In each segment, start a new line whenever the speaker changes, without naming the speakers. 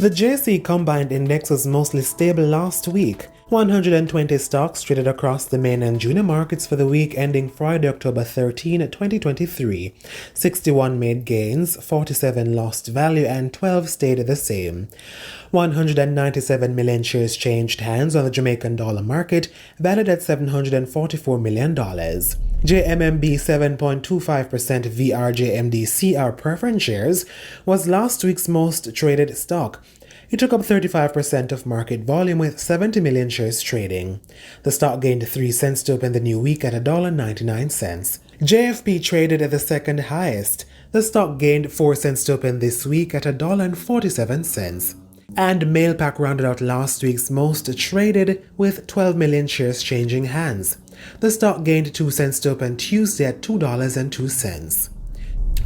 The JSE Combined Index was mostly stable last week. 120 stocks traded across the main and junior markets for the week ending Friday, October 13, 2023. 61 made gains, 47 lost value, and 12 stayed the same. 197 million shares changed hands on the Jamaican dollar market, valued at $744 million. JMMB 7.25% VRJMD CR preference shares was last week's most traded stock. It took up 35% of market volume with 70 million shares trading. The stock gained 3 cents to open the new week at $1.99. JFP traded at the second highest. The stock gained 4 cents to open this week at $1.47. And Mailpack rounded out last week's most traded with 12 million shares changing hands. The stock gained 2 cents to open Tuesday at $2.02.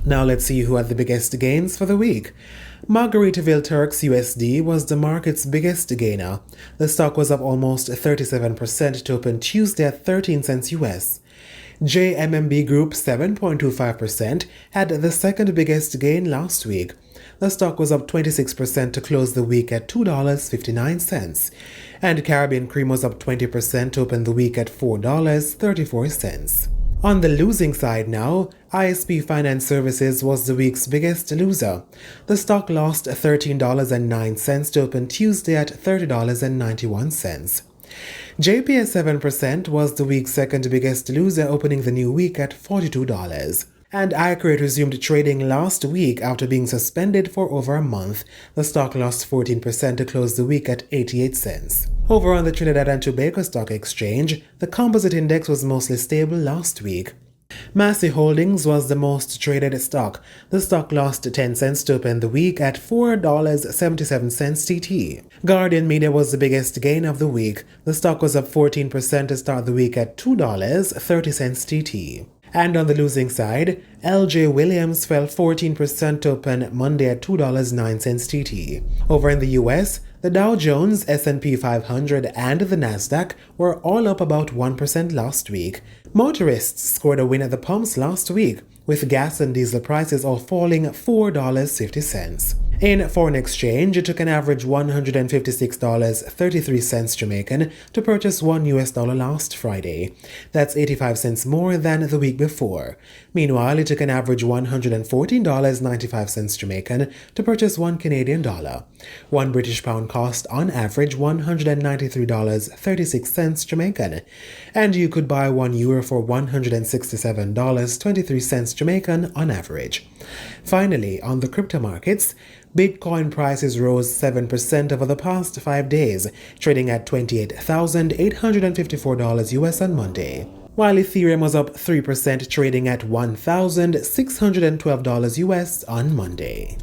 Now let's see who had the biggest gains for the week. Margaritaville Turks USD was the market's biggest gainer. The stock was up almost 37% to open Tuesday at 13 cents US. JMMB Group 7.25% had the second biggest gain last week. The stock was up 26% to close the week at $2.59. And Caribbean Cream was up 20% to open the week at $4.34. On the losing side now, ISP Finance Services was the week's biggest loser. The stock lost $13.09 to open Tuesday at $30.91. JPS 7% was the week's second biggest loser, opening the new week at $42. And iCrate resumed trading last week after being suspended for over a month. The stock lost 14% to close the week at 88 cents. Over on the Trinidad and Tobago Stock Exchange, the composite index was mostly stable last week. Massey Holdings was the most traded stock. The stock lost 10 cents to open the week at $4.77 TT. Guardian Media was the biggest gain of the week. The stock was up 14% to start the week at $2.30 TT. And on the losing side, LJ Williams fell 14% to open Monday at $2.09 TT. Over in the US, the Dow Jones, S&P 500, and the Nasdaq were all up about 1% last week. Motorists scored a win at the pumps last week, with gas and diesel prices all falling $4.50. In foreign exchange, it took an average $156.33 Jamaican to purchase $1 last Friday. That's 85 cents more than the week before. Meanwhile, it took an average $114.95 Jamaican to purchase $1 Canadian. One British pound cost on average $193.36 Jamaican, and you could buy €1 for $167.23 Jamaican on average. Finally, on the crypto markets, Bitcoin prices rose 7% over the past 5 days, trading at $28,854 US on Monday, while Ethereum was up 3%, trading at $1,612 US on Monday.